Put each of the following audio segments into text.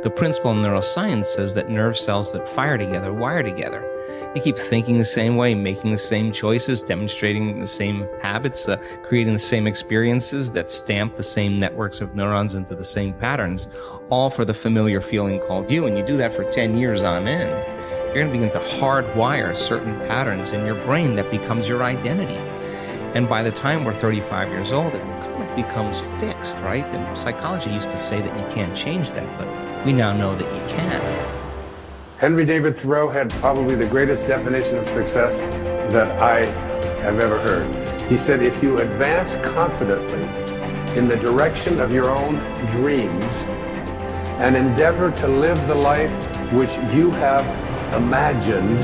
The principle in neuroscience says that nerve cells that fire together wire together. You keep thinking the same way, making the same choices, demonstrating the same habits, creating the same experiences that stamp the same networks of neurons into the same patterns, all for the familiar feeling called you. And you do that for 10 years on end. You're going to begin to hardwire certain patterns in your brain that becomes your identity. And by the time we're 35 years old, it kind of becomes fixed, right? And psychology used to say that you can't change that, but we now know that you can. Henry David Thoreau had probably the greatest definition of success that I have ever heard. He said, if you advance confidently in the direction of your own dreams and endeavor to live the life which you have imagined,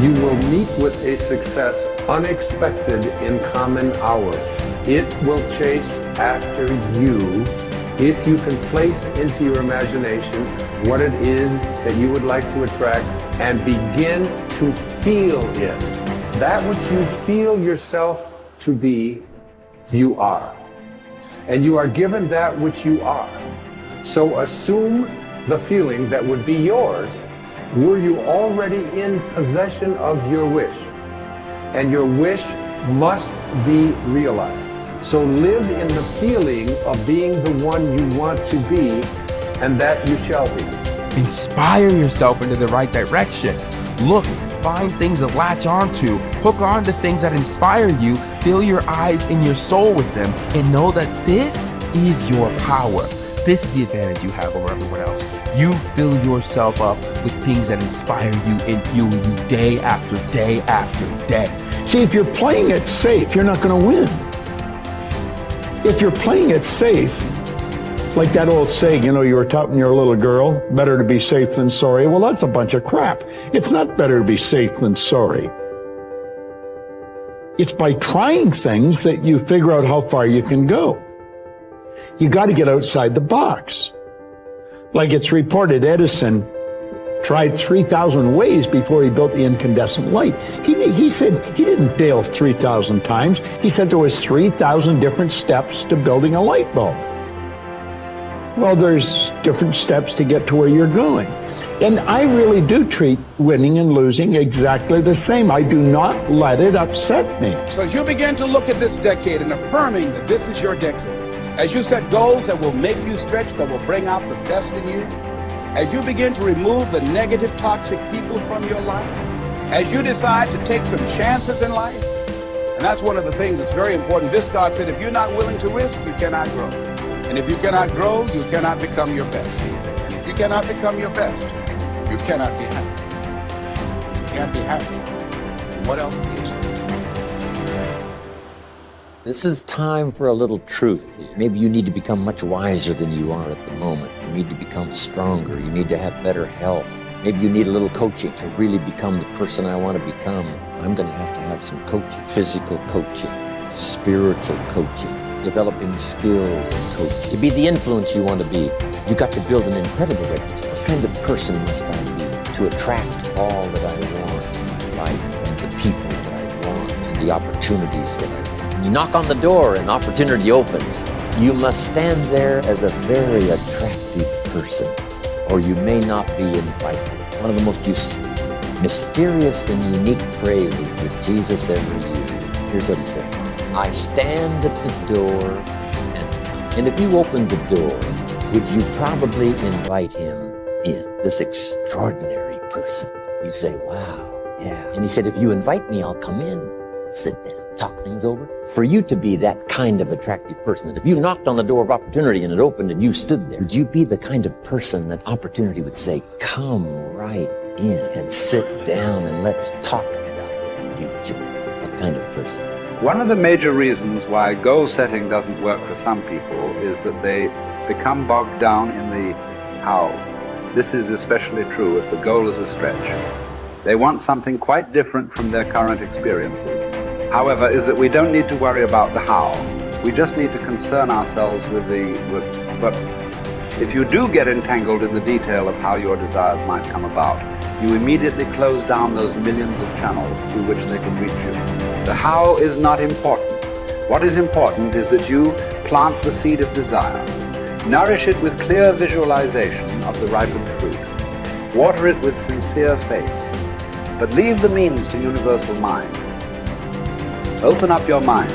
you will meet with a success unexpected in common hours. It will chase after you if you can place into your imagination what it is that you would like to attract and begin to feel it. That which you feel yourself to be, you are. And you are given that which you are. So assume the feeling that would be yours were you already in possession of your wish. And your wish must be realized. So live in the feeling of being the one you want to be, and that you shall be. Inspire yourself into the right direction. Look, find things to latch onto, hook on to things that inspire you, fill your eyes and your soul with them, and know that this is your power. This is the advantage you have over everyone else. You fill yourself up with things that inspire you and fuel you day after day after day. See, if you're playing it safe, you're not going to win. If you're playing it safe, like that old saying, you were taught when you're a little girl, better to be safe than sorry. Well, that's a bunch of crap. It's not better to be safe than sorry. It's by trying things that you figure out how far you can go. You got to get outside the box. Like it's reported, Edison tried 3,000 ways before he built the incandescent light. He said he didn't fail 3,000 times. He said there was 3,000 different steps to building a light bulb. Well, there's different steps to get to where you're going. And I really do treat winning and losing exactly the same. I do not let it upset me. So as you begin to look at this decade and affirming that this is your decade, as you set goals that will make you stretch, that will bring out the best in you, as you begin to remove the negative, toxic people from your life, as you decide to take some chances in life, and that's one of the things that's very important. Viscard said, if you're not willing to risk, you cannot grow. And if you cannot grow, you cannot become your best. And if you cannot become your best, you cannot be happy. If you can't be happy, then what else is there? This is time for a little truth here. Maybe you need to become much wiser than you are at the moment. You need to become stronger. You need to have better health. Maybe you need a little coaching to really become the person I want to become. I'm going to have some coaching. Physical coaching, spiritual coaching, developing skills coaching. To be the influence you want to be, you got to build an incredible reputation. What kind of person must I be to attract all that I want in my life and the people that I want and the opportunities that I want? You knock on the door and opportunity opens. You must stand there as a very attractive person, or you may not be invited. One of the most mysterious and unique phrases that Jesus ever used. Here's what he said. I stand at the door and if you opened the door, would you probably invite him in? This extraordinary person. You say, wow, yeah. And he said, if you invite me, I'll come in, sit down, talk things over. For you to be that kind of attractive person, that if you knocked on the door of opportunity and it opened and you stood there, would you be the kind of person that opportunity would say, come right in and sit down and let's talk about the future? What kind of person? One of the major reasons why goal setting doesn't work for some people is that they become bogged down in the how. This is especially true if the goal is a stretch. They want something quite different from their current experiences. However, is that we don't need to worry about the how. We just need to concern ourselves with but if you do get entangled in the detail of how your desires might come about, you immediately close down those millions of channels through which they can reach you. The how is not important. What is important is that you plant the seed of desire. Nourish it with clear visualization of the ripened fruit. Water it with sincere faith. But leave the means to universal mind. Open up your mind.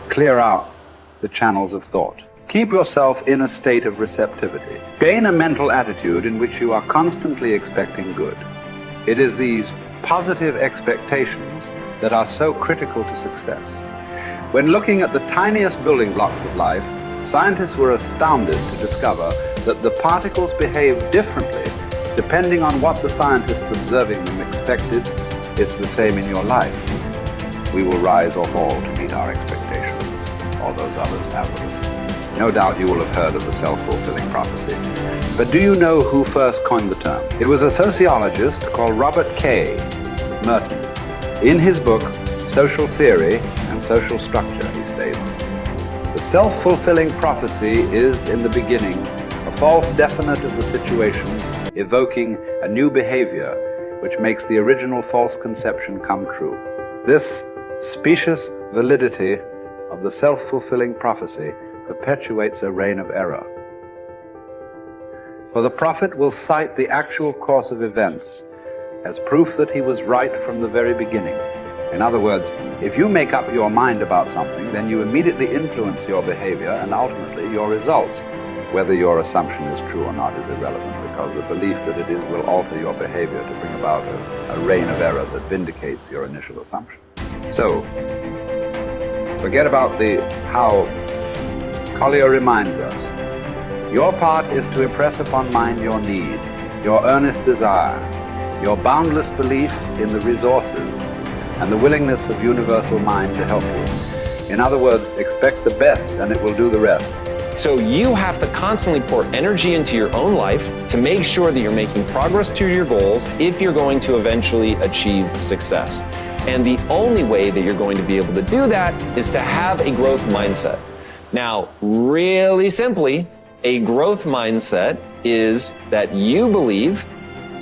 Clear out the channels of thought. Keep yourself in a state of receptivity. Gain a mental attitude in which you are constantly expecting good. It is these positive expectations that are so critical to success. When looking at the tiniest building blocks of life, scientists were astounded to discover that the particles behave differently depending on what the scientists observing them expected. It's the same in your life. We will rise or fall to meet our expectations, or those others afterwards. No doubt you will have heard of the self-fulfilling prophecy. But do you know who first coined the term? It was a sociologist called Robert K. Merton. In his book, Social Theory and Social Structure, he states, the self-fulfilling prophecy is, in the beginning, a false definite of the situations, evoking a new behavior which makes the original false conception come true. This specious validity of the self-fulfilling prophecy perpetuates a reign of error. For the prophet will cite the actual course of events as proof that he was right from the very beginning. In other words, if you make up your mind about something, then you immediately influence your behavior and ultimately your results. Whether your assumption is true or not is irrelevant, because the belief that it is will alter your behavior to bring about a reign of error that vindicates your initial assumption. So, forget about the how. Collier reminds us, your part is to impress upon mind your need, your earnest desire, your boundless belief in the resources, and the willingness of universal mind to help you. In other words, expect the best and it will do the rest. So you have to constantly pour energy into your own life to make sure that you're making progress to your goals if you're going to eventually achieve success. And the only way that you're going to be able to do that is to have a growth mindset. Now, really simply, a growth mindset is that you believe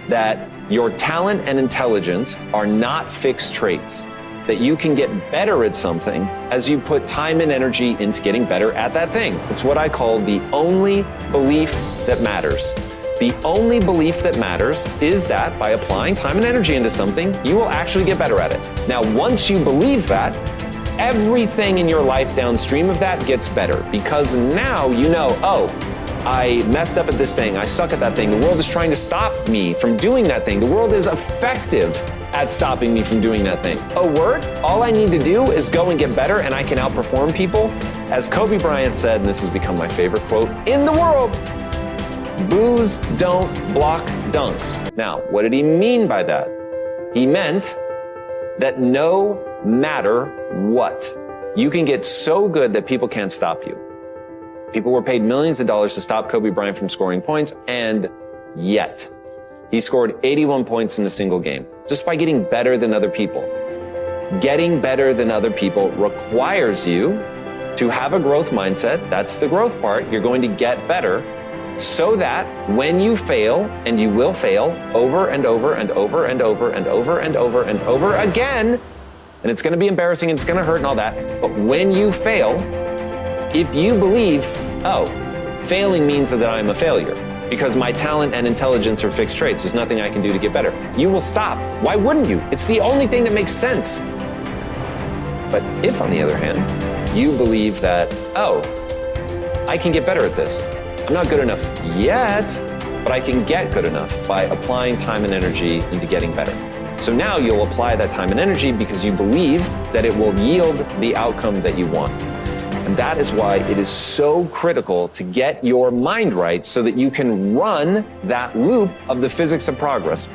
that your talent and intelligence are not fixed traits, that you can get better at something as you put time and energy into getting better at that thing. It's what I call the only belief that matters. The only belief that matters is that by applying time and energy into something, you will actually get better at it. Now, once you believe that, everything in your life downstream of that gets better, because now you know, oh, I messed up at this thing, I suck at that thing, the world is trying to stop me from doing that thing, the world is effective at stopping me from doing that thing. Oh, word? All I need to do is go and get better and I can outperform people. As Kobe Bryant said, and this has become my favorite quote in the world, booze don't block dunks. Now, what did he mean by that? He meant that no matter what, you can get so good that people can't stop you. People were paid millions of dollars to stop Kobe Bryant from scoring points, and yet he scored 81 points in a single game just by getting better than other people. Getting better than other people requires you to have a growth mindset. That's the growth part. You're going to get better so that when you fail, and you will fail over and over and over and over and over and over and over again, and it's going to be embarrassing and it's going to hurt and all that, but when you fail, if you believe, oh, failing means that I'm a failure because my talent and intelligence are fixed traits, there's nothing I can do to get better, you will stop. Why wouldn't you? It's the only thing that makes sense. But if, on the other hand, you believe that, oh, I can get better at this. I'm not good enough yet, but I can get good enough by applying time and energy into getting better. So now you'll apply that time and energy because you believe that it will yield the outcome that you want. And that is why it is so critical to get your mind right so that you can run that loop of the physics of progress.